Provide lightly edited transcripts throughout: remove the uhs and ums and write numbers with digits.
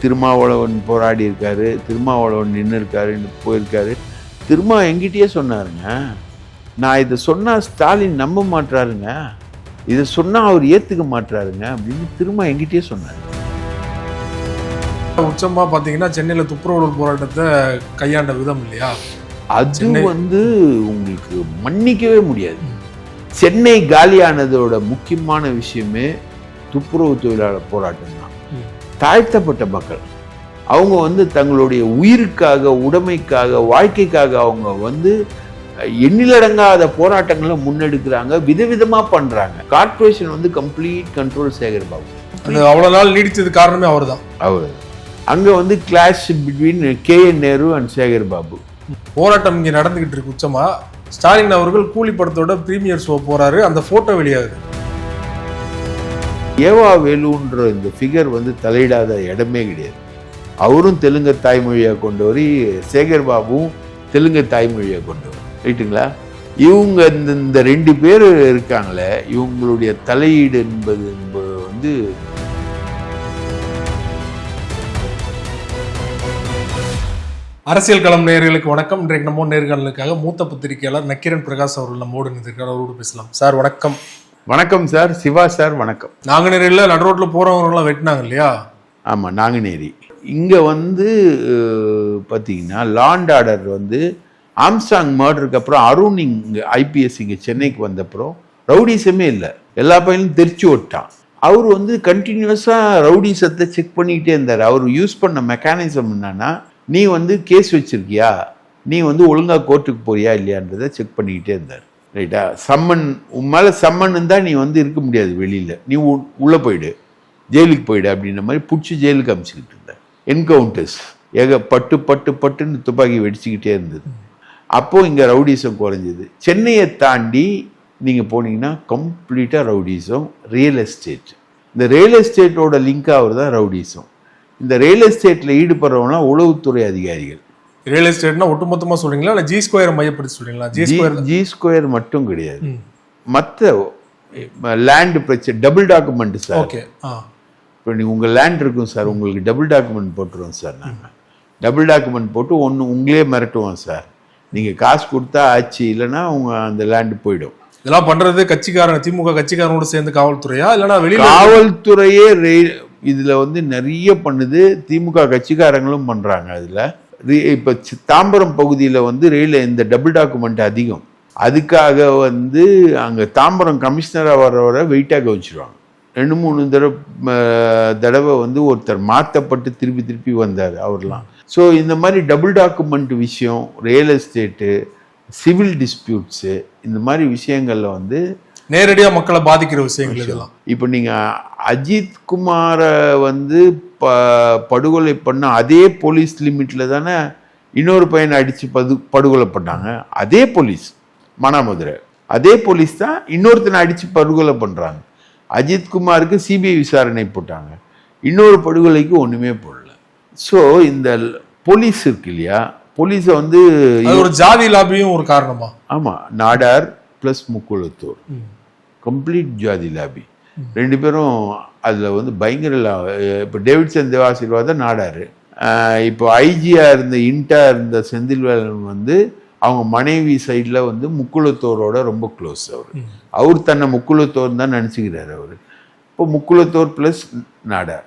திருமாவளவன் போராடி இருக்காரு, திருமாவளவன் நின்று இருக்காருன்னு போயிருக்காரு. திருமா எங்கிட்டயே சொன்னாருங்க, நான் இதை சொன்னால் ஸ்டாலின் நம்ப மாட்டாருங்க, இதை சொன்னால் அவர் ஏற்றுக்க மாட்டாருங்க அப்படின்னு திருமா எங்கிட்டயே சொன்னார். உச்சமா பார்த்தீங்கன்னா சென்னையில் துப்புரவு போராட்டத்தை கையாண்ட விதம் இல்லையா, அது உங்களுக்கு மன்னிக்கவே முடியாது. சென்னை காலியானதோட முக்கியமான விஷயமே துப்புரவு தொழிலாளர் போராட்டம் தான். தாழ்த்தப்பட்ட மக்கள் அவங்க தங்களுடைய உயிருக்காக, உடைமைக்காக, வாழ்க்கைக்காக அவங்க எண்ணிலடங்காத போராட்டங்களை முன்னெடுக்கிறாங்க, விதவிதமா பண்றாங்க. Corporation complete control Sekar Babu. அவ்வளவு நாள் நீடிச்சது காரணமே அவர் தான். அவர் அங்க clash between KN Nehru and Sekar Babu. போராட்டம் இங்க நடந்துகிட்டு இருக்கு. உச்சமா ஸ்டாலின் அவர்கள் கூலி படத்தோட பிரீமியர் ஷோ போறாரு, அந்த போட்டோ வெளியாகுது. ஏவா வேலுன்ற இந்த ஃபிகர் தலையிடாத இடமே கிடையாது. அவரும் தெலுங்கு தாய்மொழியாக கொண்டவர், சேகர் பாபுவும் தெலுங்கு தாய்மொழியாக கொண்டவர், ரைட்டுங்களா? இவங்க இந்த 2 பேர் இருக்காங்களே, இவங்களுடைய தலையீடு என்பது அரசியல் களம் நேயர்களுக்கு வணக்கம். இன்றைக்கு நம்ம நேர்காணலுக்காக மூத்த பத்திரிகையாளர் நக்கீரன் பிரகாஷ் அவர்கள் நம்மோடு நின்றிருக்கார். அவரோடு பேசலாம். சார் வணக்கம். வணக்கம் சார். சிவா சார் வணக்கம். நாங்குநேரியில் நடு ரோட்ல போறவங்கலாம் வெட்டினாங்க இல்லையா? ஆமாம், நாங்குநேரி. இங்கே பார்த்தீங்கன்னா லாண்ட் ஆர்டர் ஆம்ஸ்டாங் மர்டருக்கு அப்புறம் அருண் இங்கே IPS இங்கே சென்னைக்கு வந்தப்புறம் ரவுடிசமே இல்லை, எல்லா பையனும் தெரிச்சு விட்டான். அவர் கண்டினியூஸாக ரவுடிசத்தை செக் பண்ணிக்கிட்டே இருந்தார். அவர் யூஸ் பண்ண மெக்கானிசம் என்னன்னா, நீ கேஸ் வச்சிருக்கியா, நீ ஒழுங்காக கோர்ட்டுக்கு போறியா இல்லையான்றதை செக் பண்ணிக்கிட்டே இருந்தார், ரைட்டா? சம்மன் உன் மேலே சம்மன் இருந்தால் நீ இருக்க முடியாது வெளியில், நீ உள்ளே போயிடு, ஜெயிலுக்கு போயிடு அப்படின்ற மாதிரி பிடிச்சி ஜெயிலுக்கு அனுப்பிச்சிக்கிட்டு இருந்தார். என்கவுண்டர்ஸ் பட்டுன்னு துப்பாக்கி வெடிச்சுக்கிட்டே இருந்தது. அப்போது இங்கே ரவுடிசம் குறைஞ்சிது. சென்னையை தாண்டி நீங்கள் போனீங்கன்னா கம்ப்ளீட்டாக ரவுடிசம், ரியல் எஸ்டேட். இந்த ரியல் எஸ்டேட்டோட லிங்காக தான் ரவுடிசம். இந்த ரியல் எஸ்டேட்டில் ஈடுபடுறவனா உளவுத்துறை அதிகாரிகள். ரியல் எஸ்டேட்னா ஒட்டுமொத்தமாக சொல்றீங்களா, இல்லை G2 மையப்படுத்தி சொல்றீங்களா? G2 மட்டும் கிடையாது, மற்ற லேண்ட் பிரச்சனை, டபுள் டாக்குமெண்ட் சார். ஓகே, இப்போ உங்கள் லேண்ட் இருக்கும் சார், உங்களுக்கு டபுள் டாக்குமெண்ட் போட்டுருவோம் சார். நாங்கள் டபுள் டாக்குமெண்ட் போட்டு உங்களே மிரட்டுவோம் சார். நீங்கள் காசு கொடுத்தா ஆச்சு, இல்லைன்னா அந்த லேண்டு போயிடும். இதெல்லாம் பண்ணுறது கட்சிக்காரன், திமுக கட்சிக்காரனோட சேர்ந்து காவல்துறையா, இல்லைன்னா வெளியே? காவல்துறையே இதில் நிறைய பண்ணுது, திமுக கட்சிக்காரங்களும் பண்ணுறாங்க. அதில் இப்போ தாம்பரம் பகுதியில் ரயில் இந்த டபுள் டாக்குமெண்ட் அதிகம். அதுக்காக அங்கே தாம்பரம் கமிஷனராக வர வெயிட்டாக வச்சுருவாங்க. 2-3 தடவை ஒருத்தர் மாற்றப்பட்டு திருப்பி வந்தார் அவர்லாம். ஸோ இந்த மாதிரி டபுள் டாக்குமெண்ட் விஷயம், ரியல் எஸ்டேட்டு, சிவில் டிஸ்பியூட்ஸு, இந்த மாதிரி விஷயங்களில் நேரடியாக மக்களை பாதிக்கிற விஷயங்கள் இதெல்லாம். இப்போ நீங்கள் அஜித் குமாரை படுகொலை பண்ண அதே போலீஸ் லிமிட்டில் தானே இன்னொரு பையனை அடித்து படுகொலை பண்ணாங்க. அதே போலீஸ், மானாமதுரை அதே போலீஸ் தான் இன்னொருத்தனை அடித்து படுகொலை பண்ணுறாங்க. அஜித் குமாருக்கு CBI விசாரணை போட்டாங்க, இன்னொரு படுகொலைக்கு ஒன்றுமே போடல. ஸோ இந்த போலீஸ் இருக்கு இல்லையா, போலீஸை ஒரு ஜாதி லாபியும் ஒரு காரணமா? ஆமாம், நாடார் ப்ளஸ் முக்குளத்தூர், கம்ப்ளீட் ஜாதி லாபி. 2 பேரும் அதில் பயங்கர இப்போ டேவிட்சன் தேவாசீர்வாதம் நாடார். இப்போ IGயா இருந்த இன்டா இருந்த செந்தில்வேலன் அவங்க மனைவி சைடில் முக்குளத்தோரோட ரொம்ப க்ளோஸ். அவர் தன்னை முக்குளத்தோர் தான் நினச்சிக்கிறார் அவர். இப்போ முக்குளத்தோர் ப்ளஸ் நாடார்,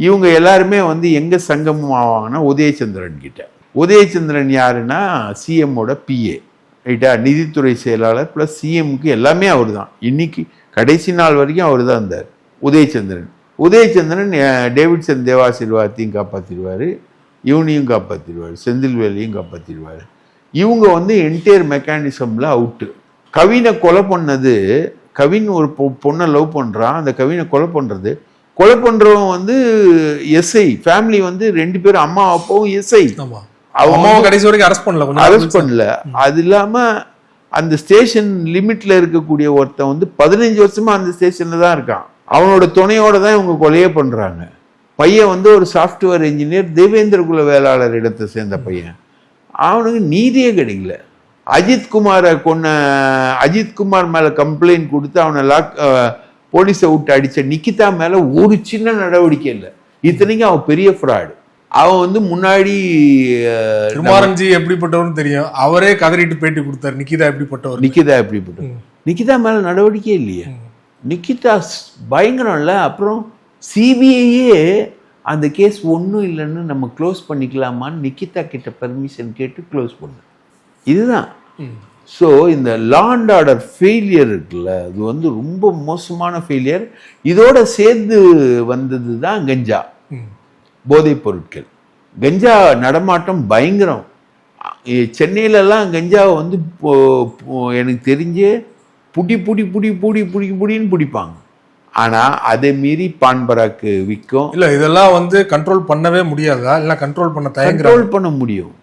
இவங்க எல்லாருமே எங்கே சங்கமம் ஆவாங்கன்னா உதயச்சந்திரன் கிட்ட. உதயச்சந்திரன் யாருன்னா CMஓட PA, ரைட்டா? நிதித்துறை செயலாளர் ப்ளஸ் CMக்கு எல்லாமே அவர் தான். இன்னைக்கு கடைசி நாள் வரைக்கும் அவர் தான் இருந்தார் உதயச்சந்திரன். உதயச்சந்திரன் டேவிட்சன் தேவாசீர்வாதத்தையும் காப்பாற்றிடுவார், இவனையும் காப்பாற்றிடுவார், செந்தில்வேலையும் காப்பாற்றிடுவார். இவங்க என்டையர் மெக்கானிசமில் அவுட்டு. கவினை கொலை பண்ணது, கவின் ஒரு பொண்ணை லவ் பண்ணுறான், அந்த கவினை கொலை பண்ணுறவன் SI ஃபேமிலி 2 பேரும், அம்மா அப்பாவும் SI. அவங்க கடைசி வரைக்கும் அரெஸ்ட் பண்ணல. அது இல்லாம அந்த ஸ்டேஷன் லிமிட்ல இருக்கக்கூடிய ஒருத்தன் 15 வருஷமா அந்த ஸ்டேஷன்ல தான் இருக்கான். அவனோட துணையோட தான் இவங்க கொலையே பண்றாங்க. பையன் ஒரு சாஃப்ட்வேர் இன்ஜினியர், தேவேந்திர குல வேளாளர் இடத்தை சேர்ந்த பையன். அவனுக்கு நீதியே கிடைக்கல. அஜித் குமார் மேல கம்ப்ளைண்ட் கொடுத்து அவனை போலீஸை விட்டு அடிச்ச நிக்கிதா மேல ஒரு சின்ன நடவடிக்கை இல்லை. இத்தனைக்கும் அவன் பெரிய ஃப்ராடு. அவன் வந்து முன்னாடி திருமாரஞ்சி எப்படிப்பட்டவர்னு தெரியும், அவரே கதறிட்டு பேட்டி கொடுத்தாரு. நிக்கிதா எப்படிப்பட்டவர், நிக்கிதா மேல நடவடிக்கை இல்லையே. நிக்கிதா பயங்கரம் இல்லை. அப்புறம் சிபிஐயே அந்த கேஸ் ஒன்றும் இல்லைன்னு நம்ம க்ளோஸ் பண்ணிக்கலாமான்னு நிக்கிதா கிட்ட பெர்மிஷன் கேட்டு க்ளோஸ் பண்ண. இதுதான். ஸோ இந்த லா அண்ட் ஆர்டர் ஃபெயிலியர் இருக்குல்ல, அது வந்து ரொம்ப மோசமான ஃபெயிலியர். இதோட சேர்ந்து வந்தது தான் கஞ்சா, போதைப் பொருட்கள். கஞ்சா நடமாட்டம் பயங்கரம். சென்னையிலலாம் கஞ்சாவை வந்து எனக்கு தெரிஞ்சு புடின்னு பிடிப்பாங்க. ஆனால் அதை மீறி பான்பராக்கு விற்கும். இல்லை, இதெல்லாம் வந்து கண்ட்ரோல் பண்ணவே முடியாதா? இல்லை கண்ட்ரோல் பண்ண கண்ட்ரோல் பண்ண முடியும்.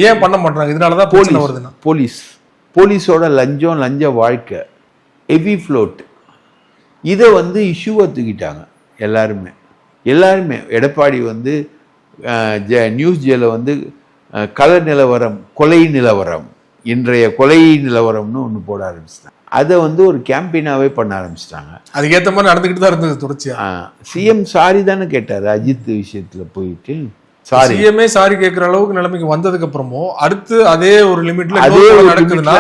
ஏன் பண்ண மாட்டாங்க? இதனால தான் போலீஸ் வருதுன்னா, போலீஸோட லஞ்ச வாழ்க்கை, ஹெவி ஃப்ளோட், இதை வந்து இஷ்யூவை தூக்கிட்டாங்க எல்லாருமே. எடப்பாடி வந்து நியூஸ் ஜேல வந்து கொலை நிலவரம், இன்றைய கொலை நிலவரம்னு ஒன்று போட ஆரம்பிச்சிட்டாங்க. அதை வந்து ஒரு கேம்பெயினாகவே பண்ண ஆரம்பிச்சிட்டாங்க. அதுக்கேற்ற மாதிரி நடந்துக்கிட்டு தான் இருந்தது தொடர்ச்சியா. சிஎம் சாரி தானே கேட்டார் அஜித் விஷயத்தில் போயிட்டு. சிஎம்ஏ சாரி கேட்கிற அளவுக்கு நிலைமைக்கு வந்ததுக்கு அப்புறமும் அடுத்து அதே ஒரு லிமிட்ல நடக்குதுன்னா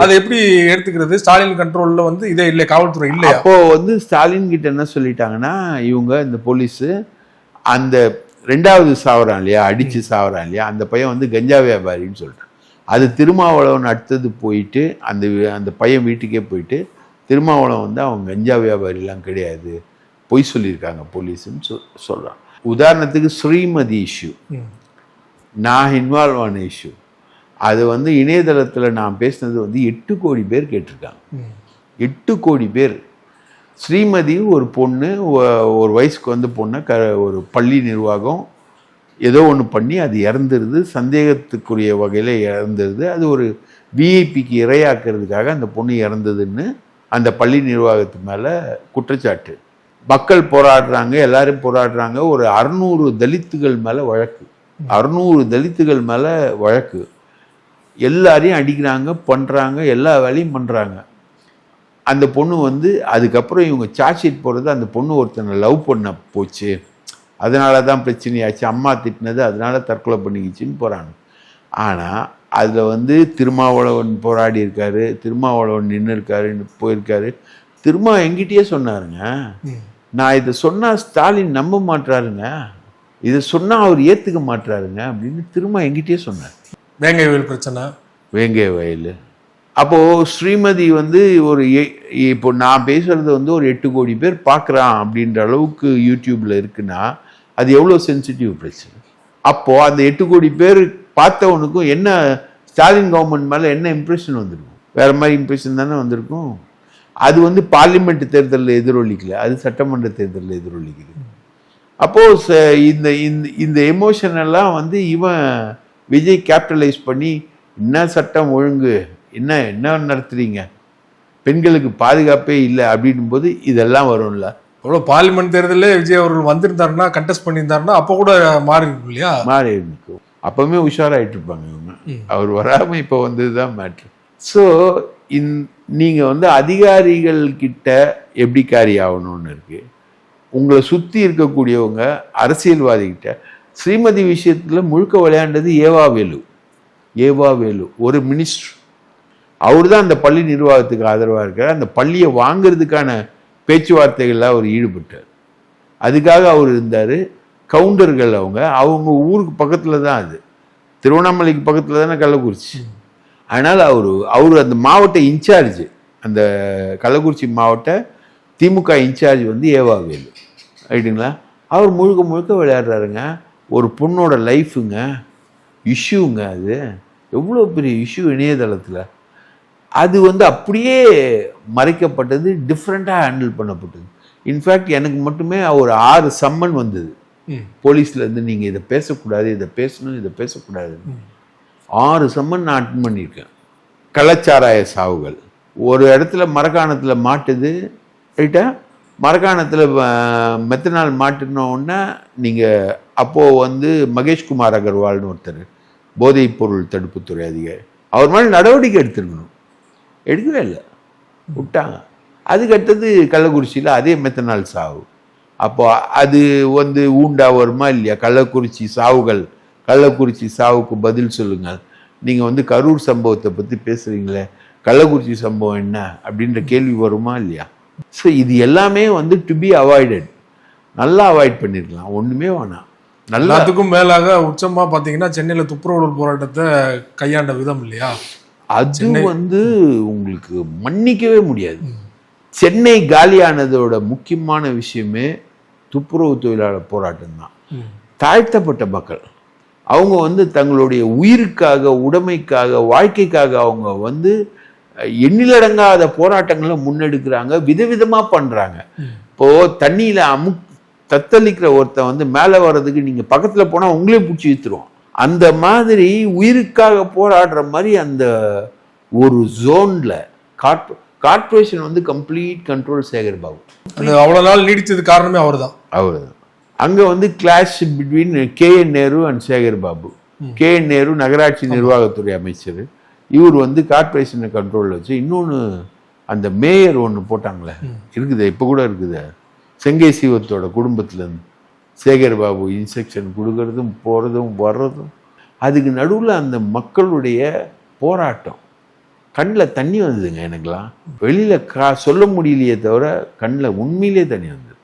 அதை எப்படி எடுத்துக்கிறது? ஸ்டாலின் கண்ட்ரோல்ல வந்து இதே இல்லை, காவல்துறை இல்லை. அப்போ வந்து ஸ்டாலின் கிட்ட என்ன சொல்லிட்டாங்கன்னா, இவங்க இந்த போலீஸ் அந்த 2வது சாவறான் இல்லையா, அடிச்சு சாவறான் இல்லையா, அந்த பையன் வந்து கஞ்சா வியாபாரின்னு சொல்லிட்டான். அது திருமாவளவன் அடுத்தது போயிட்டு அந்த பையன் வீட்டுக்கே போயிட்டு திருமாவளவன் வந்து அவங்க கஞ்சா வியாபாரிலாம் கிடையாது, பொய் சொல்லியிருக்காங்க போலீஸ்ன்னு சொல்றான். உதாரணத்துக்கு ஸ்ரீமதி இஷ்யூ, நான் இன்வால்வ் ஆன இஷ்யூ, அது வந்து இணையதளத்தில் நான் பேசினது வந்து 8 கோடி பேர் கேட்டிருக்காங்க. 8 கோடி பேர். ஸ்ரீமதி ஒரு பொண்ணு, ஒரு வயசுக்கு வந்து பொண்ணை ஒரு பள்ளி நிர்வாகம் ஏதோ ஒன்று பண்ணி அது இறந்துருது, சந்தேகத்துக்குரிய வகையில் இறந்துருது. அது ஒரு விஐபிக்கு இரையாக்குறதுக்காக அந்த பொண்ணு இறந்ததுன்னு அந்த பள்ளி நிர்வாகத்து மேலே குற்றச்சாட்டு. மக்கள் போராடுறாங்க, எல்லாரும் போராடுறாங்க. ஒரு 600 தலித்துகள் மேலே வழக்கு, 600 தலித்துகள் மேலே வழக்கு. எல்லாரையும் அடிக்கிறாங்க, பண்ணுறாங்க, எல்லா வேலையும் பண்ணுறாங்க. அந்த பொண்ணு வந்து அதுக்கப்புறம் இவங்க சார்ஜ் ஷீட் போடுறது, அந்த பொண்ணு ஒருத்தனை லவ் பண்ண போச்சு, அதனால தான் பிரச்சனையாச்சு, அம்மா திட்டினது அதனால தற்கொலை பண்ணிக்கிச்சின்னு போகிறாங்க. ஆனால் அதில் வந்து திருமாவளவன் போராடி இருக்காரு, திருமாவளவன் நின்று இருக்காருன்னு போயிருக்காரு. என்கிட்டயே சொன்னாருங்க, நான் இதை சொன்னால் ஸ்டாலின் நம்ப மாட்டாருங்க, இதை சொன்னால் அவர் ஏற்றுக்க மாட்டாருங்க அப்படின்னு என்கிட்டயே சொன்னார். வேங்கை வயல் பிரச்சனை, வேங்கை வயல். அப்போது ஸ்ரீமதி வந்து இப்போ நான் பேசுறது வந்து ஒரு 8 கோடி பேர் பார்க்குறான் அப்படின்ற அளவுக்கு யூடியூப்பில் இருக்குன்னா அது எவ்வளோ சென்சிட்டிவ் பிரச்சனை. அப்போது அந்த 8 கோடி பேர் பார்த்தவனுக்கும் என்ன ஸ்டாலின் கவர்மெண்ட் மேலே என்ன இம்ப்ரெஷன் வந்திருக்கும்? வேறு மாதிரி இம்ப்ரெஷன் தானே வந்திருக்கும். அது வந்து பார்லிமெண்ட் தேர்தலில் எதிரொலிக்கல, அது சட்டமன்ற தேர்தலில் எதிரொலிக்குது. அப்போது இந்த எமோஷன் எல்லாம் வந்து இவன் விஜய் கேபிட்டலைஸ் பண்ணி என்ன சட்டம் ஒழுங்கு, என்ன நடத்துறீங்க, பெண்களுக்கு பாதுகாப்பே இல்லை அப்படின்னும் போது இதெல்லாம் வரும்ல. அவ்வளோ பார்லிமெண்ட் தேர்தலில் விஜய் அவர்கள் வந்திருந்தாருன்னா, கண்டெஸ்ட் பண்ணியிருந்தாருன்னா அப்போ கூட மாறி இருக்கும் இல்லையா? மாறி இருக்கும். அப்போவுமே உஷாராயிட்டு இருப்பாங்க இவங்க. அவர் வராமல் இப்போ வந்தது தான் மேட்ரு. ஸோ நீங்கள் வந்து அதிகாரிகள் கிட்ட எப்படி கேரி ஆகணும்னு இருக்கு. உங்களை சுற்றி இருக்கக்கூடியவங்க அரசியல்வாதிகிட்ட ஸ்ரீமதி விஷயத்தில் முழுக்க விளையாண்டது ஏவா வேலு ஒரு மினிஸ்டர். அவர் தான் அந்த பள்ளி நிர்வாகத்துக்கு ஆதரவாக இருக்கார். அந்த பள்ளியை வாங்கிறதுக்கான பேச்சுவார்த்தைகளில் அவர் ஈடுபட்டார். அதுக்காக அவர் இருந்தார். கவுண்டர்கள் அவங்க ஊருக்கு பக்கத்தில் தான், அது திருவண்ணாமலைக்கு பக்கத்தில் தானே கள்ளக்குறிச்சி. அதனால் அவர் அந்த மாவட்ட இன்சார்ஜ், அந்த கள்ளக்குறிச்சி மாவட்ட திமுக இன்சார்ஜ் வந்து ஏவா வேலு, ரைட்டுங்களா? அவர் முழுக்க விளையாடுறாருங்க. ஒரு பொண்ணோட லைஃபுங்க, இஷ்யூங்க, அது எவ்வளோ பெரிய இஷ்யூ இணையதளத்தில். அது வந்து அப்படியே மறைக்கப்பட்டது, டிஃப்ரெண்ட்டாக ஹேண்டில் பண்ணப்பட்டது. இன்ஃபேக்ட் எனக்கு மட்டுமே ஒரு 6 சம்மன் வந்தது போலீஸ்லேருந்து, நீங்கள் இதை பேசக்கூடாது, இதை பேசணும், இதை பேசக்கூடாது. 6 சம்மன் நான் அட்டன் பண்ணியிருக்கேன். கள்ளச்சாராய சாவுகள் ஒரு இடத்துல மரக்காணத்தில் மாட்டுது, ரைட்டா? மரக்காணத்தில் மெத்தனால் மாட்டினோன்னா நீங்கள் அப்போது வந்து மகேஷ்குமார் அகர்வால்னு ஒருத்தர் போதைப் பொருள் தடுப்புத்துறை அதிகாரி, அவர் மேலே நடவடிக்கை எடுத்துருக்கணும், எடுக்கவே இல்லை, விட்டாங்க. அதுக்கு அடுத்தது கள்ளக்குறிச்சியில் அதே மெத்தனால் சாவு. அப்போ அது வந்து ஊண்டா வருமா இல்லையா? கள்ளக்குறிச்சி சாவுக்கு பதில் சொல்லுங்கள். நீங்கள் வந்து கரூர் சம்பவத்தை பற்றி பேசுகிறீங்களே, கள்ளக்குறிச்சி சம்பவம் என்ன அப்படின்ற கேள்வி வருமா இல்லையா? ஸோ இது எல்லாமே வந்து டு பி அவாய்டட். நல்லா அவாய்ட் பண்ணிருக்கலாம், ஒண்ணுமே வேணாம். எல்லாத்துக்கும் மேலாக உச்சமா பாத்தீங்கன்னா சென்னையில துப்புரவு போராட்டத்தை கையாண்ட விதம் இல்லையா, அது வந்து உங்களுக்கு மன்னிக்கவே முடியாது. சென்னை காலியானதோட முக்கியமான விஷயமே துப்புரவு தொழிலாளர் போராட்டம் தான். தாழ்த்தப்பட்ட மக்கள் அவங்க வந்து தங்களுடைய உயிருக்காக, உடைமைக்காக, வாழ்க்கைக்காக அவங்க வந்து எண்ணிலடங்காத போராட்டங்களை முன்னெடுக்கிறாங்க, விதவிதமா பண்றாங்க. இப்போ தண்ணியில தத்தளிக்கிற ஒருத்தன் வந்து மேலே வர்றதுக்கு நீங்க பக்கத்துல போனா உங்களே பிடிச்சி இழுத்துருவோம். அந்த மாதிரி உயிருக்காக போராடுற மாதிரி அந்த ஒரு ஜோன்ல கார்பரேஷன் வந்து கம்ப்ளீட் கண்ட்ரோல் சேகர் பாபு. அவ்வளவு நாள் நீடிச்சது காரணமே அவர்தான். அங்க வந்து clash between KN Nehru and Sekar Babu. KN Nehru நகராட்சி நிர்வாகத்துறை அமைச்சர், இவர் வந்து கார்பரேஷனை கண்ட்ரோல்ல வச்சு. இன்னொன்று அந்த மேயர் ஒன்று போட்டாங்களே, இருக்குது இப்போ கூட இருக்குது, செங்கை சீவத்தோட குடும்பத்துலேருந்து சேகர் பாபு இன்ஸ்ட்ரக்ஷன் கொடுக்கறதும் போகிறதும் வர்றதும். அதுக்கு நடுவில் அந்த மக்களுடைய போராட்டம், கண்ணில் தண்ணி வந்ததுங்க எனக்குலாம். வெளியில் சொல்ல முடியலையே தவிர கண்ணில் உண்மையிலே தண்ணி வந்தது.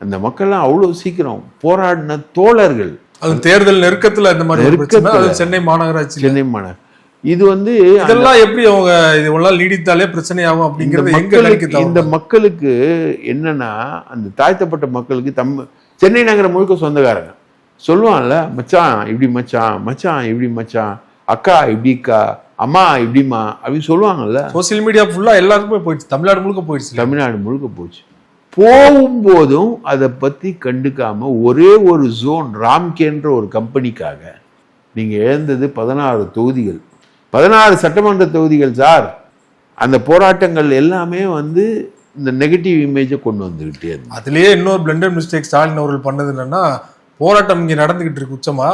அந்த மக்கள்லாம் அவ்வளோ சீக்கிரம் போராடின தோழர்கள். அது தேர்தல் நெருக்கத்தில் இந்த மாதிரி சென்னை மாநகராட்சி இது வந்து இதெல்லாம் எப்படி அவங்க இதெல்லாம் நீடித்தாலே பிரச்சனையாகும் அப்படிங்கிறது இந்த மக்களுக்கு என்னன்னா, அந்த தாழ்த்தப்பட்ட மக்களுக்கு சென்னை நகரம் முழுக்க சொந்தக்காரங்க சொல்லுவான்ல, மச்சான் இப்படி மச்சான், மச்சான் இப்படி மச்சான், அக்கா இப்படிக்கா, அம்மா இப்படிமா அப்படின்னு சொல்லுவாங்கல்ல. சோசியல் மீடியா ஃபுல்லா எல்லாருக்குமே போயிடுச்சு, தமிழ்நாடு முழுக்க போயிடுச்சு. போகும்போதும் அதை பத்தி கண்டுக்காம ஒரே ஒரு ஜோன் ராம்கேன்ற ஒரு கம்பெனிக்காக நீங்க இழந்தது 16 தொகுதிகள், 16 சட்டமன்ற தொகுதிகள் சார். அந்த போராட்டங்கள் எல்லாமே வந்து இந்த நெகட்டிவ் இமேஜை கொண்டு வந்துகிட்டே இருக்கு. அதுலயே இன்னொரு பிளண்டர் மிஸ்டேக் ஸ்டாலின் அவர்கள் பண்ணது என்னன்னா, போராட்டம் இங்க நடந்துகிட்டு இருக்கு உச்சமா,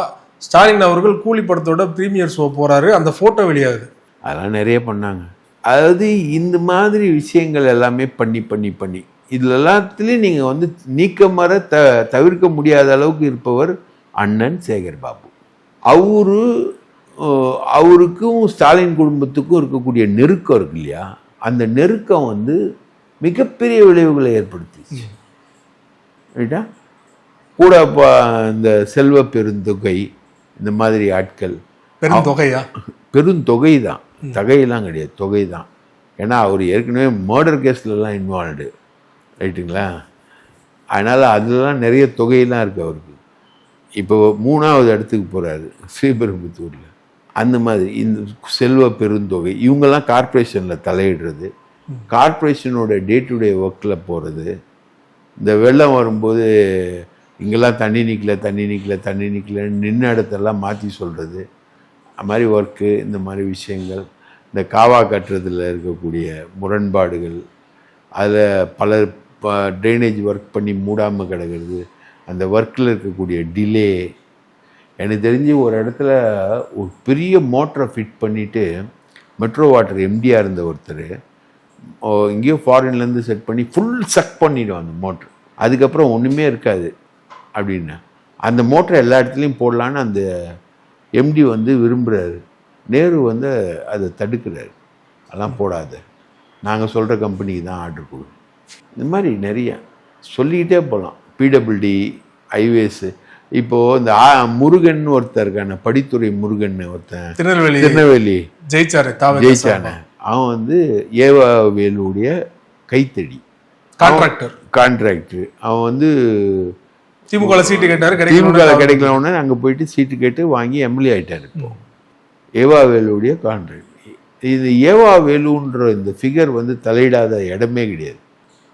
ஸ்டாலின் அவர்கள் கூலி படத்தோட பிரீமியர் ஷோ போறாரு, அந்த போட்டோ வெளியாகுது. அதெல்லாம் நிறைய பண்ணாங்க. அதாவது இந்த மாதிரி விஷயங்கள் எல்லாமே பண்ணி இதுல எல்லாத்துலயும் நீங்க வந்து நீக்கமற தவிர்க்க முடியாத அளவுக்கு இருப்பவர் அண்ணன் சேகர் பாபு. அவருக்கும் ஸ்டாலின் குடும்பத்துக்கும் இருக்கக்கூடிய நெருக்கம் இருக்கு இல்லையா, அந்த நெருக்கம் வந்து மிகப்பெரிய விளைவுகளை ஏற்படுத்திச்சு. ரைட்டா? கூட இந்த செல்வ பெருந்தொகை இந்த மாதிரி ஆட்கள், பெருந்தொகை தான், தகையெல்லாம் கிடையாது, தொகை தான். ஏன்னா அவர் ஏற்கனவே மர்டர் கேஸ்லலாம் இன்வால்வ்டு. ரைட்டுங்களா? அதனால் அதெல்லாம் நிறைய தொகையெல்லாம் இருக்குது அவருக்கு. இப்போ 3வது இடத்துக்கு போகிறாரு ஸ்ரீபெரும்புத்தூரில். அந்த மாதிரி இந்த செல்வ பெருந்தொகை இவங்கெல்லாம் கார்பரேஷனில் தலையிடுறது, கார்பரேஷனோட டே டு டே ஒர்க்கில் போகிறது. இந்த வெள்ளம் வரும்போது இங்கெல்லாம் தண்ணி நிற்கல நின்ன இடத்தெல்லாம் மாற்றி சொல்கிறது, அது மாதிரி ஒர்க்கு. இந்த மாதிரி விஷயங்கள், இந்த காவா கட்டுறதுல இருக்கக்கூடிய முரண்பாடுகள், அதில் பல ட்ரைனேஜ் ஒர்க் பண்ணி மூடாமல் கிடக்கிறது, அந்த ஒர்க்கில் இருக்கக்கூடிய டிலே. எனக்கு தெரிஞ்சு ஒரு இடத்துல ஒரு பெரிய மோட்டரை ஃபிட் பண்ணிவிட்டு மெட்ரோ வாட்டர் MDயாக இருந்த ஒருத்தர் எங்கேயோ ஃபாரின்லேருந்து செட் பண்ணி ஃபுல் சக் பண்ணிவிடும் அந்த மோட்ரு. அதுக்கப்புறம் ஒன்றுமே இருக்காது அப்படின்னு அந்த மோட்டரை எல்லா இடத்துலையும் போடலான்னு அந்த MD வந்து விரும்புகிறாரு. நேரு வந்து அதை தடுக்கிறாரு, அதெல்லாம் போடாத, நாங்கள் சொல்கிற கம்பெனிக்கு தான் ஆர்டர் கொடு. இந்த மாதிரி நிறைய சொல்லிக்கிட்டே போகலாம். PWD, highways. இப்போது இந்த முருகன் ஒருத்தர் இருக்கான, படித்துறை முருகன் ஒருத்தன், திருநெல்வேலி ஜெயிச்சான, அவன் வந்து ஏவா வேலுடைய கைத்தடி கான்ட்ராக்டர். அவன் வந்து திமுக சீட்டு கேட்டாரு, திமுக கிடைக்கலன்னு அங்கே போயிட்டு சீட்டு கேட்டு வாங்கி MLA ஆகிட்டார். இப்போ ஏவா வேலுடைய கான்ட்ராக்ட். இது ஏவா வேலுன்ற இந்த ஃபிகர் வந்து தலையிடாத இடமே கிடையாது.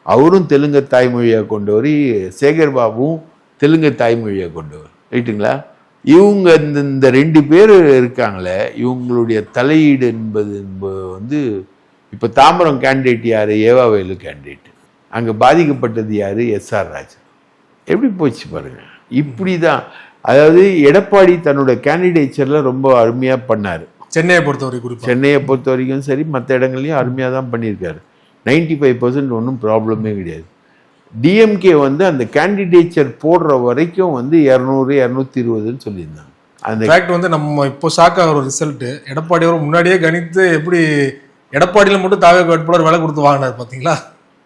அவரும் தெலுங்கு தாய்மொழியாக கொண்டவர், சேகர் பாபுவும் தெலுங்கு தாய்மொழியாக கொண்டவர். ரைட்டுங்களா? இவங்க இந்த 2 பேர் இருக்காங்களே, இவங்களுடைய தலையீடு என்பது வந்து இப்போ தாம்பரம் கேண்டிடேட் யார்? ஏவா வேலு கேண்டிடேட். அங்கே பாதிக்கப்பட்டது யார்? SR ராஜா. எப்படி போச்சு பாருங்க. இப்படி தான். அதாவது எடப்பாடி தன்னோட கேண்டிடேச்சரில் ரொம்ப அருமையாக பண்ணார். சென்னையை பொறுத்த வரைக்கும் சரி, மற்ற இடங்கள்லையும் அருமையாக தான் பண்ணியிருக்காரு. 95% ஒன்றும் ப்ராப்ளமே கிடையாது. டிஎம்கே வந்து அந்த கேண்டிடேச்சர் போடுற வரைக்கும் வந்து 200 220ன்னு சொல்லியிருந்தாங்க. அந்த ஃபேக்ட் வந்து நம்ம இப்போ ஷாக் ஆகிற ரிசல்ட் எடப்பாடி அவர் முன்னாடியே கணித்து எப்படி எடப்பாடியில் மட்டும் தாவே வேட்பாளர் விலை கொடுத்து வாங்கினார் பார்த்தீங்களா?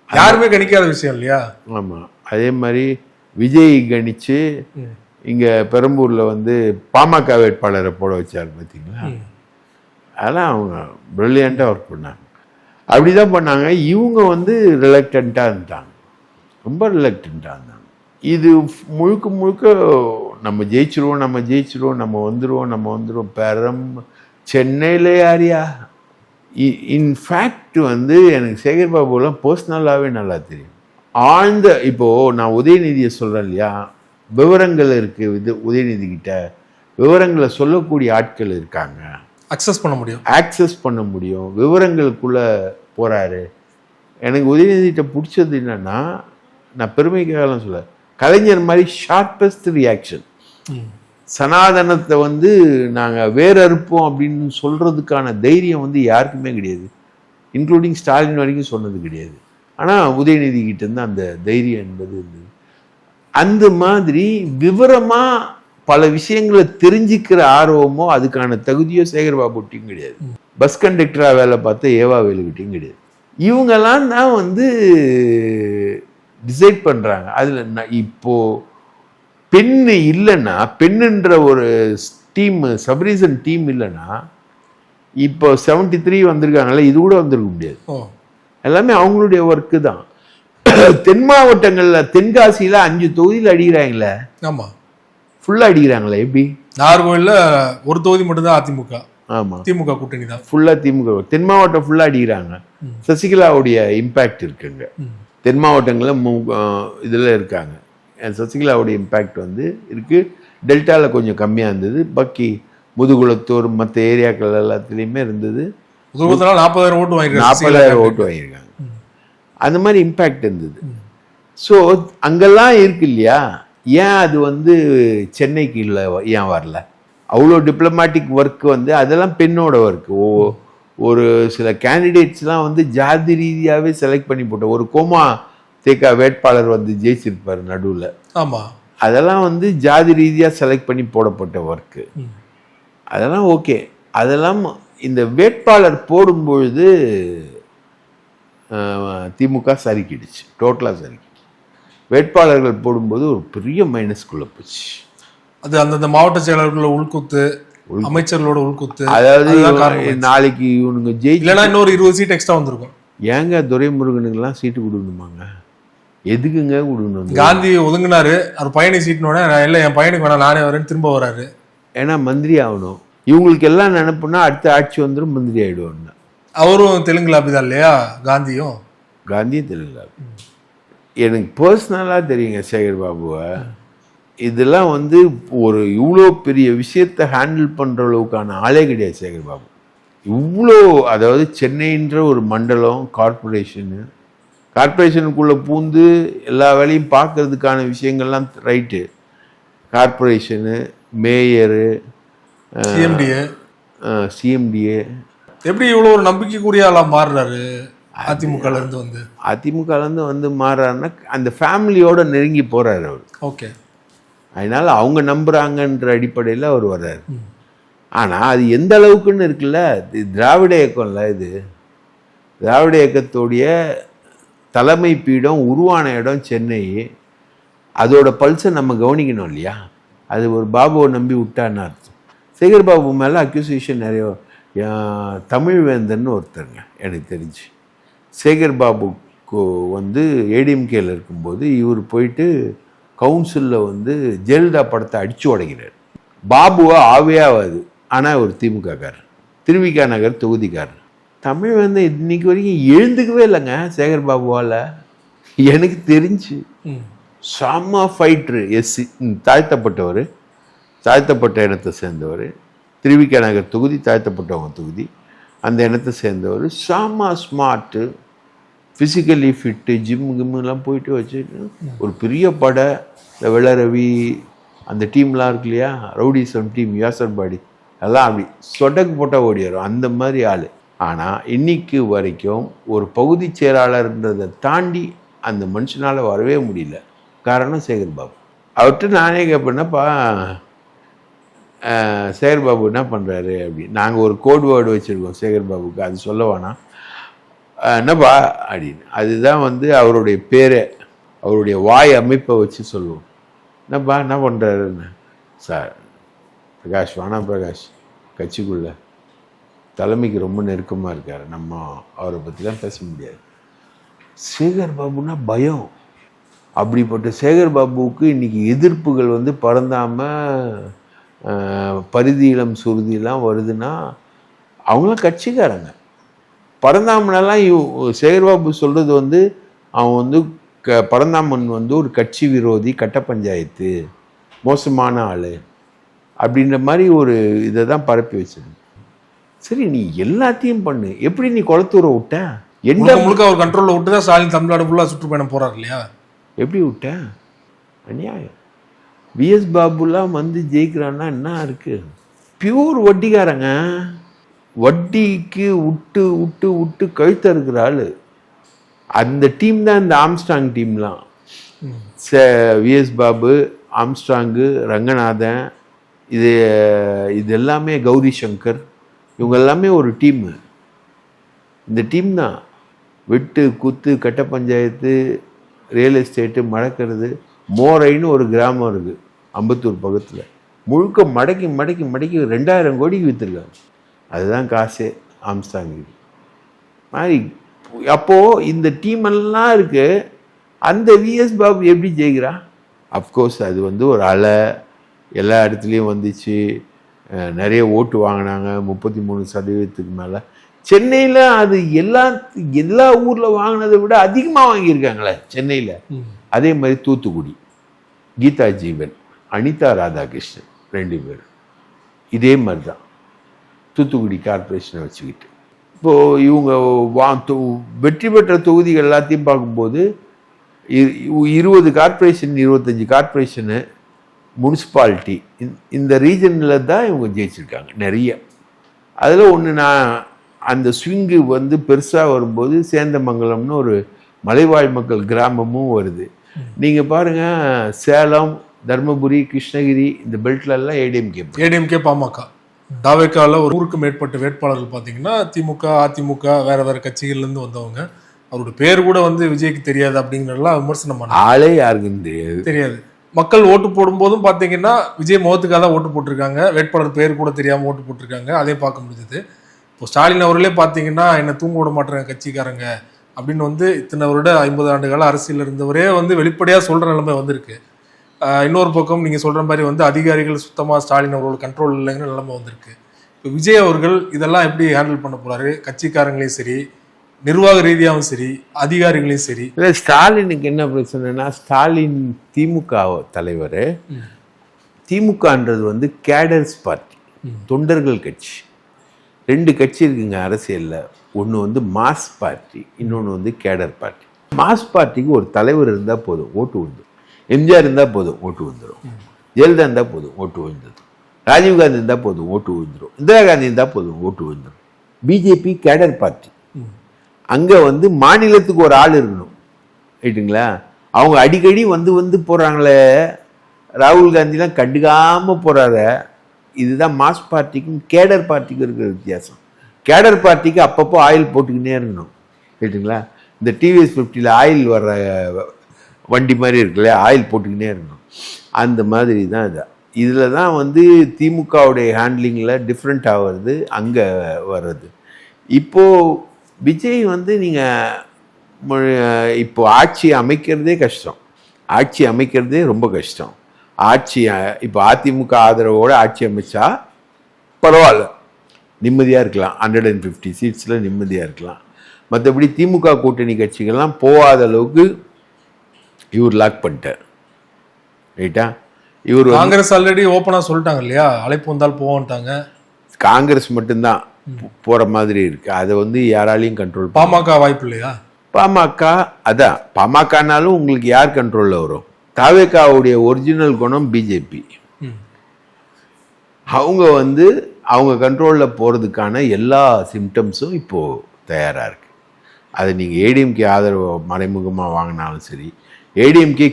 யாருமே கணிக்காத விஷயம் இல்லையா? ஆமாம். அதே மாதிரி விஜய் கணிச்சு இங்கே பெரம்பூரில் வந்து பாமக வேட்பாளரை போட வச்சார் பார்த்தீங்களா? அதெல்லாம் அவங்க ப்ரில்லியண்ட்டாக ஒர்க் பண்ணாங்க. அப்படி தான் பண்ணாங்க. இவங்க வந்து ரிலக்டண்ட்டாக இருந்தாங்க, ரொம்ப ரிலக்டண்ட்டாக இருந்தாங்க. இது முழுக்க முழுக்க நம்ம ஜெயிச்சிருவோம், நம்ம வந்துடுவோம். சென்னையில் யாரியா? இன்ஃபேக்ட் வந்து எனக்கு சேகர் பாபுலாம் பர்சனலாகவே நல்லா தெரியும். ஆழ்ந்த இப்போது நான் உதயநிதியை சொல்கிறேன் இல்லையா, விவரங்கள் இருக்குது. இது உதயநிதி கிட்ட விவரங்களை சொல்லக்கூடிய ஆட்கள் இருக்காங்க, ஆக்சஸ் பண்ண முடியும், விவரங்களுக்குள்ளே போகிறாரு. எனக்கு உதயநிதிட்ட பிடிச்சது என்னன்னா, நான் பெருமைக்காக சொல்ல, கலைஞர் மாதிரி ஷார்ப்பஸ்ட் ரியாக்ஷன். சனாதனத்தை வந்து நாங்கள் வேற இருப்போம் அப்படின்னு சொல்கிறதுக்கான தைரியம் வந்து யாருக்குமே கிடையாது, இன்க்ளூடிங் ஸ்டாலின் வரைக்கும் சொன்னது கிடையாது. ஆனால் உதயநிதி கிட்ட இருந்து அந்த தைரியம் என்பது இருந்தது. அந்த மாதிரி விவரமாக பல விஷயங்களை தெரிஞ்சுக்கிற ஆர்வமோ அதுக்கான தகுதியோ சேகர்பாபுட்டையும் கிடையாது. பஸ் கண்டக்டராக வேலை பார்த்த ஏவா வேலுக்கிட்டையும் கிடையாது. இவங்கெல்லாம் தான் வந்து டிசைட் பண்ணுறாங்க. அதில் இப்போது பெண்ணு இல்லைன்னா, பெண்ணுன்ற ஒரு டீம், சப்ரீசன் டீம் இல்லைன்னா, இப்போ 73 வந்திருக்காங்கல்ல, இது கூட வந்திருக்க முடியாது. எல்லாமே அவங்களுடைய ஒர்க்கு தான். தென் மாவட்டங்களில் தென்காசியில் 5 தொகுதியில் அடிக்கிறாங்களே. ஆமாம், ஃபுல்லாக அடிக்கிறாங்களே. எப்படி? நாகர்கோவிலில் ஒரு தொகுதி மட்டும்தான் அதிமுக. ஆமாம், திமுக கூட்டணி தான் ஃபுல்லாக. திமுக தென் மாவட்டம் ஃபுல்லாக அடிக்கிறாங்க. சசிகலாவுடைய இம்பேக்ட் இருக்குங்க தென் மாவட்டங்களில். இதில் இருக்காங்க. சசிகலாவுடைய இம்பேக்ட் வந்து இருக்குது. டெல்டாவில் கொஞ்சம் கம்மியாக இருந்தது. பாக்கி முதுகுளத்தூர் மற்ற ஏரியாக்கள் எல்லாத்துலேயுமே இருந்தது. 40,000 ஓட்டு வாங்கியிருக்காங்க. அந்த மாதிரி இம்பேக்ட் இருந்தது. ஸோ அங்கெல்லாம் இருக்கு இல்லையா? ஏன் அது வந்து சென்னைக்கு இல்லை, ஏன் வரல? அவ்வளோ டிப்ளமேட்டிக் ஒர்க் வந்து அதெல்லாம் பெண்ணோட ஒர்க்கு. ஒரு சில கேண்டிடேட்ஸ்லாம் வந்து ஜாதி ரீதியாகவே செலக்ட் பண்ணி போட்ட ஒரு கோமா தேக்கா வேட்பாளர் வந்து ஜெயிச்சிருப்பார் நடுவில். ஆமாம், அதெல்லாம் வந்து ஜாதி ரீதியாக செலக்ட் பண்ணி போடப்பட்ட ஒர்க்கு. அதெல்லாம் ஓகே. அதெல்லாம் இந்த வேட்பாளர் போடும்பொழுது திமுக சறுக்கிடுச்சு, டோட்டலாக சறுக்கிடுச்சு. வேட்பாளர்கள் போடும்போது ஒரு பெரிய மைனஸ்குள்ளே போச்சு. அது அந்தந்த மாவட்ட செயலர்களோட உள்குத்து, அமைச்சர்களோட உள்குத்து. அதாவது நாளைக்கு இவனுங்க ஜெயிச்சு இன்னொரு 20 சீட் எக்ஸ்ட்ரா வந்திருக்கும். ஏங்க துரைமுருகனுக்கெல்லாம் சீட்டு கொடுக்கணுமாங்க? எதுக்குங்க கொடுக்கணும்? காந்தி ஒதுங்கினாரு, அவர் பயணி சீட்னோட இல்லை என் பையனுக்கு வேணாம் நானே வரேன்னு திரும்ப வராரு. ஏன்னா மந்திரி ஆகணும். இவங்களுக்கு எல்லாம் நினைப்புனா அடுத்த ஆட்சி வந்துடும், மந்திரி ஆகிடுவாங்க. அவரும் தெலுங்குல அப்படிதான் இல்லையா? காந்தியும் தெலுங்குல. எனக்கு பர்சனலாக தெரியுங்க சேகர் பாபுவை. இதெல்லாம் வந்து ஒரு இவ்வளோ பெரிய விஷயத்தை ஹேண்டில் பண்ணுற அளவுக்கான ஆளே கிடையாது சேகர் பாபு. இவ்வளோ, அதாவது சென்னைன்ற ஒரு மண்டலம், கார்பரேஷனுக்குள்ளே பூந்து எல்லா வேலையும் பார்க்கறதுக்கான விஷயங்கள்லாம் ரைட்டு. கார்பரேஷனு, மேயரு, சிஎம்டிஏ எப்படி இவ்வளோ ஒரு நம்பிக்கைக்குரிய ஆளாக மாறுறாரு? அதிமுகலேருந்து வந்து மாறுறாருன்னா அந்த ஃபேமிலியோட நெருங்கி போகிறாரு அவர். ஓகே, அதனால் அவங்க நம்புகிறாங்கன்ற அடிப்படையில் அவர் வர்றாரு. ஆனால் அது எந்த அளவுக்குன்னு இருக்குல்ல, திராவிட இயக்கம்ல. இது திராவிட இயக்கத்துடைய தலைமை பீடம் உருவான இடம் சென்னை. அதோட பல்ஸை நம்ம கவனிக்கணும் இல்லையா? அது ஒரு பாபுவை நம்பி விட்டான்னு அர்த்தம். சேகர் பாபு மேலே அக்யூசியேஷன் நிறைய. தமிழ்வேந்தன் ஒருத்தருங்க எனக்கு தெரிஞ்சு, சேகர் பாபுக்கு வந்து ஏடிஎம்கேல இருக்கும்போது இவர் போயிட்டு கவுன்சிலில் வந்து ஜெயலலிதா படத்தை அடித்து உடைக்கிறார். பாபுவை ஆவையாவது, ஆனால் ஒரு திமுககாரர், திருவிக நகர் தொகுதிக்காரர். தமிழ்வேந்தன் இன்னைக்கு வரைக்கும் எழுந்துக்கவே இல்லைங்க சேகர் பாபுவால். எனக்கு தெரிஞ்சு செம்ம ஃபைட்ரு. எஸ்சி, தாழ்த்தப்பட்டவர், தாழ்த்தப்பட்ட இனத்தை சேர்ந்தவர். திருவிக நகர் தொகுதி தாழ்த்தப்பட்டவங்க தொகுதி. அந்த இனத்தை சேர்ந்தவர். செம்ம ஸ்மார்ட்டு, ஃபிசிக்கலி ஃபிட்டு, ஜிம்முலாம் போயிட்டு வச்சுட்டு ஒரு பெரிய படை. இந்த வெள்ளரவி அந்த டீம்லாம் இருக்கு இல்லையா, ரவுடிசம் டீம், யாசர் பாடி எல்லாம் அப்படி சொடக்கு போட்டால் ஓடிடும், அந்த மாதிரி ஆள். ஆனால் இன்னைக்கு வரைக்கும் ஒரு பகுதி செயலாளர்ன்றதை தாண்டி அந்த மனுஷனால் வரவே முடியல. காரணம் சேகர் பாபு. அவர்கிட்ட நானே கேட்பேன்னாப்பா சேகர் பாபு என்ன பண்ணுறாரு அப்படின்னு. நாங்கள் ஒரு கோட் வேர்டு வச்சுருக்கோம் சேகர் பாபுக்கு, அது சொல்ல வேணாம். என்னப்பா அப்படின்னு. அதுதான் வந்து அவருடைய பேரை, அவருடைய வாய் அமைப்பை வச்சு சொல்லுவோம். என்னப்பா என்ன பண்ணுறாருன்னு. சார் பிரகாஷ், வானா பிரகாஷ் கட்சிக்குள்ள தலைமைக்கு ரொம்ப நெருக்கமாக இருக்கார், நம்ம அவரை பற்றிலாம் பேச முடியாது. சேகர் பாபுன்னா பயம். அப்படிப்பட்ட சேகர் பாபுவுக்கு இன்றைக்கி எதிர்ப்புகள் வந்து பறந்தாமல் பரிதி இளம் சுருதியெல்லாம் வருதுன்னா அவங்களாம் கட்சிக்காரங்க. பரந்தாமனெல்லாம் சேகர்பாபு சொல்கிறது வந்து அவன் வந்து பரந்தாமன் வந்து ஒரு கட்சி விரோதி, கட்ட பஞ்சாயத்து, மோசமான ஆள் அப்படின்ற மாதிரி ஒரு இதை தான் பரப்பி வச்சிருந்த. சரி, நீ எல்லாத்தையும் பண்ணு, எப்படி நீ குளத்தூரை விட்ட? எந்த முழுக்க அவர் கண்ட்ரோலில் விட்டு தான் ஸ்டாலின் தமிழ்நாடு ஃபுல்லாக சுற்றுப்பயணம் போகிறார் இல்லையா? எப்படி விட்ட? அநியாயம். விஎஸ் பாபுலாம் வந்து ஜெயிக்கிறான்னா என்ன இருக்கு? பியூர் வட்டிக்காரங்க. வட்டிக்கு விட்டு விட்டு விட்டு கழுத்த இருக்கிற ஆள். அந்த டீம் தான் இந்த Armstrong டீம்லாம். Vs Babu, Armstrong, Ranganathan, இது எல்லாமே கௌரி சங்கர், இவங்க எல்லாமே ஒரு டீமு. இந்த டீம் தான் வெட்டு குத்து, கட்ட பஞ்சாயத்து, ரியல் எஸ்டேட்டு, மடக்கிறது. மோரைன்னு ஒரு கிராமம் இருக்குது அம்பத்தூர் பக்கத்தில், முழுக்க மடக்கி மடக்கி மடக்கி 2000 கோடிக்கு விற்றுருக்காங்க. அதுதான் காசே ஆம்ஸ்ட்ராங் மாதிரி. அப்போது இந்த டீமெல்லாம் இருக்குது. அந்த விஎஸ் பாபு எப்படி ஜெயிக்கிறா? அஃப்கோர்ஸ் அது வந்து ஒரு அலை, எல்லா இடத்துலையும் வந்துச்சு, நிறைய ஓட்டு வாங்கினாங்க, 33% மேலே. சென்னையில் அது எல்லா ஊரில் வாங்கினதை விட அதிகமாக வாங்கியிருக்காங்களே சென்னையில். அதே மாதிரி தூத்துக்குடி, கீதா ஜீவன், அனிதா ராதாகிருஷ்ணன் 2 பேர் இதே மாதிரி தான் தூத்துக்குடி கார்பரேஷனை வச்சுக்கிட்டு. இப்போது இவங்க வெற்றி பெற்ற தொகுதிகள் எல்லாத்தையும் பார்க்கும்போது 20 கார்பரேஷன், 25 கார்பரேஷனு, முனிசிபாலிட்டி, இந்த ரீஜனில் தான் இவங்க ஜெயிச்சிருக்காங்க நிறைய. அதில் ஒன்று, நான் அந்த ஸ்விங்கு வந்து பெருசாக வரும்போது சேந்தமங்கலம்னு ஒரு மலைவாழ் மக்கள் கிராமமும் வருது. நீங்கள் பாருங்கள், சேலம், தர்மபுரி, கிருஷ்ணகிரி, இந்த பெல்ட்லெல்லாம் ஏடிஎம்கே பாமக, தாவேக்காவில் ஒரு 100க்கும் மேற்பட்ட வேட்பாளர்கள் பார்த்தீங்கன்னா திமுக, அதிமுக, வேறு கட்சிகள்லேருந்து வந்தவங்க. அவரோட பேர் கூட வந்து விஜய்க்கு தெரியாது அப்படிங்கிறதெல்லாம் விமர்சனம் பண்ண. ஆளே யாருக்குன்னு தெரியாது. மக்கள் ஓட்டு போடும்போதும் பார்த்தீங்கன்னா விஜய் முகத்துக்காக தான் ஓட்டு போட்டிருக்காங்க, வேட்பாளர் பேர் கூட தெரியாமல் ஓட்டு போட்டிருக்காங்க. அதே பார்க்க முடிஞ்சது. இப்போ ஸ்டாலின் அவர்களே பார்த்தீங்கன்னா என்னை தூங்க விட மாட்டேறாங்க கட்சிக்காரங்க அப்படின்னு வந்து இத்தனை வருட 50 ஆண்டு கால அரசியல் இருந்தவரே வந்து வெளிப்படையாக சொல்கிற நிலைமை வந்திருக்கு. இன்னொரு பக்கம் நீங்கள் சொல்கிற மாதிரி வந்து அதிகாரிகள் சுத்தமாக ஸ்டாலின் அவரோட கண்ட்ரோல் இல்லைங்கிற நிலைமை வந்திருக்கு. இப்போ விஜய் அவர்கள் இதெல்லாம் எப்படி ஹேண்டில் பண்ண போகிறாரு? கட்சிக்காரங்களையும் சரி, நிர்வாக ரீதியாகவும் சரி, அதிகாரிகளையும் சரி. இல்லை, ஸ்டாலினுக்கு என்ன பிரச்சனைனா, ஸ்டாலின் திமுக தலைவர். திமுகன்றது வந்து கேடர்ஸ் பார்ட்டி, தொண்டர்கள் கட்சி. 2 கட்சி இருக்குங்க அரசியலில். ஒன்று வந்து மாஸ் பார்ட்டி, இன்னொன்று வந்து கேடர் பார்ட்டி. மாஸ் பார்ட்டிக்கு ஒரு தலைவர் இருந்தால் போதும், ஓட்டு வந்துடும். எம்ஜிஆர் இருந்தால் போதும், ஓட்டு வந்துடும். ஜெயலலிதா இருந்தால் போதும், ஓட்டு வந்துடும். ராஜீவ்காந்தி இருந்தால் போதும், ஓட்டு வந்துடும். இந்திரா காந்தி இருந்தால் போதும், ஓட்டு வந்துடும். பிஜேபி கேடர் பார்ட்டி. அங்கே வந்து மாநிலத்துக்கு ஒரு ஆள் இருக்கணும், ரைட்டுங்களா? அவங்க அடிக்கடி வந்து போகிறாங்களே, ராகுல் காந்திலாம் கண்டுக்காமல் போகிறார. இதுதான் மாஸ் பார்ட்டிக்கும் கேடர் பார்ட்டிக்கும் இருக்கிற வித்தியாசம். கேடர் பார்ட்டிக்கு அப்பப்போ ஆயில் போட்டுக்கிட்டே இருக்கணும், ரைட்டுங்களா? இந்த டிவிஎஸ் 50 ஆயில் வர்ற வண்டி மாதிரி இருக்குல்ல, ஆயில் போட்டுக்கிட்டே இருக்கணும். அந்த மாதிரி தான் இது. இதில் தான் வந்து திமுகவுடைய ஹேண்ட்லிங்கில் டிஃப்ரெண்ட் ஆகிறது அங்கே வர்றது. இப்போது விஜய் வந்து நீங்கள் இப்போ ஆட்சி அமைக்கிறதே கஷ்டம், ஆட்சி அமைக்கிறதே ரொம்ப கஷ்டம். ஆட்சி இப்போ அதிமுக ஆதரவோடு ஆட்சி அமைச்சா பரவாயில்ல, நிம்மதியாக இருக்கலாம். 150 சீட்ஸில் நிம்மதியாக இருக்கலாம். மற்றபடி திமுக கூட்டணி கட்சிகள்லாம் போகாத அளவுக்கு இவர் லாக் பண்ணிட்டார், ரைட்டா? இவர் காங்கிரஸ் ஆல்ரெடி ஓப்பனாக சொல்லிட்டாங்க இல்லையா, அழைப்பு வந்தால் போவான்ட்டாங்க. காங்கிரஸ் மட்டும்தான் போகிற மாதிரி இருக்கு. அதை வந்து யாராலையும் கண்ட்ரோல். பாமக வாய்ப்பு இல்லையா? பாமக அதான், பாமகனாலும் உங்களுக்கு யார் கண்ட்ரோலில் வரும்? தாவேக்காவுடைய ஒரிஜினல் குணம் பிஜேபி. அவங்க வந்து அவங்க கண்ட்ரோலில் போகிறதுக்கான எல்லா சிம்டம்ஸும் இப்போது தயாராக இருக்கு. அதை நீங்கள் ஏடிஎம்கே ஆதரவு மறைமுகமாக வாங்கினாலும் சரி, ஏடிஎம்கே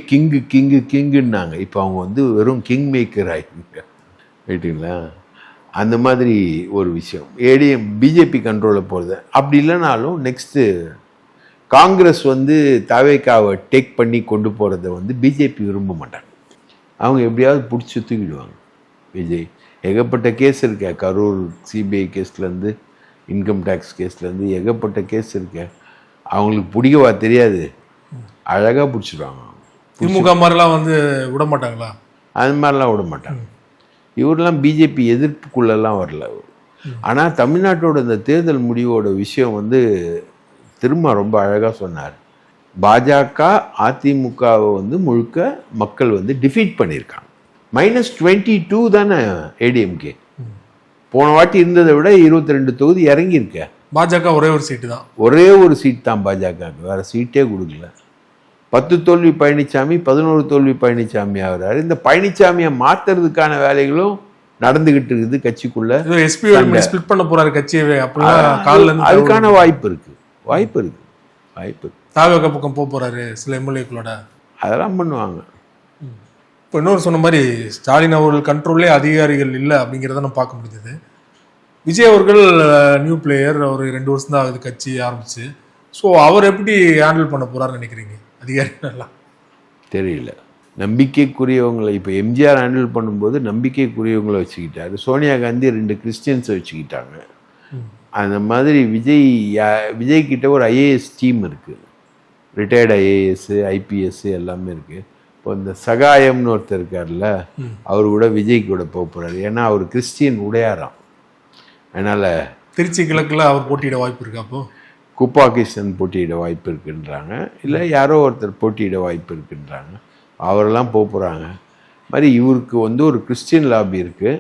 கிங்குன்னாங்க. இப்போ அவங்க வந்து வெறும் கிங் மேக்கர் ஆகிடுங்க. ரைட்டுங்களா? அந்த மாதிரி ஒரு விஷயம் பிஜேபி கண்ட்ரோலில் போகிறது. அப்படி இல்லைனாலும் நெக்ஸ்ட்டு காங்கிரஸ் வந்து தவேகாவை டேக் பண்ணி கொண்டு போகிறத வந்து பிஜேபி விரும்ப மாட்டாங்க. அவங்க எப்படியாவது பிடிச்சி தூக்கிடுவாங்க. விஜய் ஏகப்பட்ட கேஸ் இருக்க, கரூர் சிபிஐ கேஸ்லேருந்து இன்கம் டேக்ஸ் கேஸ்லேருந்து ஏகப்பட்ட கேஸ் இருக்க. அவங்களுக்கு பிடிக்கவா தெரியாது, அழகாக பிடிச்சிடுவாங்க. திமுக மாதிரிலாம் வந்து விட மாட்டாங்களா? அது மாதிரிலாம் விட மாட்டாங்க. இவரெல்லாம் பிஜேபி எதிர்ப்புக்குள்ளெல்லாம் வரல. ஆனால் தமிழ்நாட்டோட இந்த தேர்தல் முடிவோட விஷயம் வந்து திரும்ப ரொம்ப அழகாக சொன்னார். பாஜக அதிமுகவை வந்து முழுக்க மக்கள் வந்து டிஃபீட் பண்ணியிருக்காங்க. -22 தானே ஏடிஎம்கே. போன வாட்டி இருந்ததை விட 22 தொகுதி இறங்கியிருக்க. பாஜக ஒரே ஒரு சீட்டு தான், ஒரே ஒரு சீட் தான் பாஜகவுக்கு, வேற சீட்டே கொடுக்கல. 10 தோல்வி பழனிசாமி, 11 தோல்வி பழனிசாமி ஆகிறாரு. இந்த பழனிசாமியை மாத்துறதுக்கான வேலைகளும் நடந்துகிட்டு இருக்குது கட்சிக்குள்ள. ஸ்பிளிட் பண்ண போறாரு கட்சியவே, அப்படிலாம் அதுக்கான வாய்ப்பு இருக்கு. தாவேகா பக்கம் போறாரு சில எம்எல்ஏக்களோட. அதெல்லாம் பண்ணுவாங்க. இப்போ இன்னொரு சொன்ன மாதிரி ஸ்டாலின் அவர்கள் கண்ட்ரோல்லே அதிகாரிகள் இல்லை அப்படிங்கிறத நம்ம பார்க்க முடிஞ்சது. விஜய் அவர்கள் நியூ பிளேயர், அவர் 2 வருஷம் தான் ஆகுது கட்சி ஆரம்பிச்சு. ஸோ அவர் எப்படி ஹேண்டில் பண்ண போறாருன்னு நினைக்கிறீங்க அதிகாரிகளெல்லாம்? தெரியல. நம்பிக்கைக்குரியவங்களை இப்போ எம்ஜிஆர் ஹேண்டில் பண்ணும்போது நம்பிக்கைக்குரியவங்களை வச்சுக்கிட்டாரு. சோனியா காந்தி 2 கிறிஸ்டியன்ஸை வச்சுக்கிட்டாங்க. அந்த மாதிரி விஜய் கிட்ட ஒரு ஐஏஎஸ் டீம் இருக்குது. ரிட்டையர்டு ஐஏஎஸ், ஐபிஎஸ் எல்லாமே இருக்குது. இப்போ இந்த சகாயம்னு ஒருத்தர் இருக்கார்ல, அவர் கூட விஜய் கூட போகிறாரு. ஏன்னா அவர் கிறிஸ்டியன் உடையாராம். அதனால் திருச்சி கிழக்கில் அவர் போட்டியிட வாய்ப்பு இருக்கு. அப்போ குப்பாகிஸ்தான் போட்டியிட வாய்ப்பு இருக்குன்றாங்க, இல்லை யாரோ ஒருத்தர் போட்டியிட வாய்ப்பு இருக்குன்றாங்க. அவரெல்லாம் போகிறாங்க. மாதிரி இவருக்கு வந்து ஒரு கிறிஸ்டியன் லாபி இருக்குது.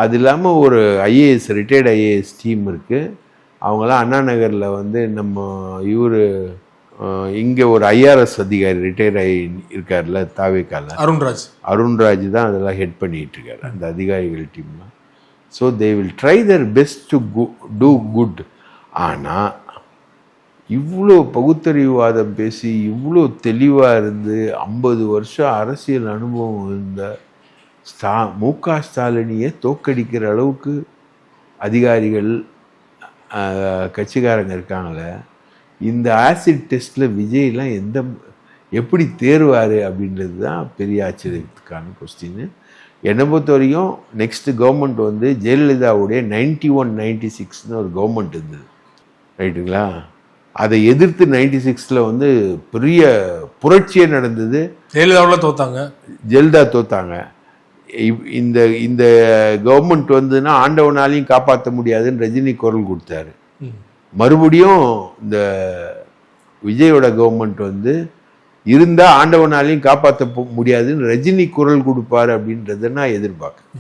அது இல்லாமல் ஒரு ஐஏஎஸ், ரிட்டையர்டு ஐஏஎஸ் டீம் இருக்குது. அவங்களாம் அண்ணா நகரில் வந்து நம்ம இவர் இங்கே ஒரு ஐஆர்எஸ் அதிகாரி ரிட்டையர்ட் ஆகி இருக்கார்ல தாவேகால, அருண்ராஜ் தான் அதெல்லாம் ஹெட் பண்ணிகிட்டு இருக்காரு அந்த அதிகாரிகள் டீம்லாம். So they will try their best to do good. ஆனால் இவ்வளோ பகுத்தறிவுவாதம் பேசி இவ்வளோ தெளிவாக இருந்து 50 வருஷம் அரசியல் அனுபவம் இருந்த மு.க. ஸ்டாலினியை தோக்கடிக்கிற அளவுக்கு அதிகாரிகள் கட்சிக்காரங்க இருக்காங்களே. இந்த ஆசிட் டெஸ்ட்டில் விஜய்லாம் எப்படி தேர்வார் அப்படின்றது தான் பெரிய ஆச்சரியத்துக்கான கொஸ்டின். என்னை பொறுத்த வரைக்கும் நெக்ஸ்ட்டு கவர்மெண்ட் வந்து ஜெயலலிதாவுடைய 91-96 ஒரு கவர்மெண்ட் இருந்தது. ரைட்டுங்களா? அதை எதிர்த்து 96 வந்து பெரிய புரட்சியே நடந்தது. ஜெயலலிதா தோத்தாங்க. இந்த கவர்மெண்ட் வந்துன்னா ஆண்டவனாலையும் காப்பாற்ற முடியாதுன்னு ரஜினி குரல் கொடுத்தாரு. மறுபடியும் இந்த விஜயோட கவர்மெண்ட் வந்து இருந்தால் ஆண்டவனாலையும் காப்பாற்ற முடியாதுன்னு ரஜினி குரல் கொடுப்பாரு அப்படின்றத நான் எதிர்பார்க்குறேன்.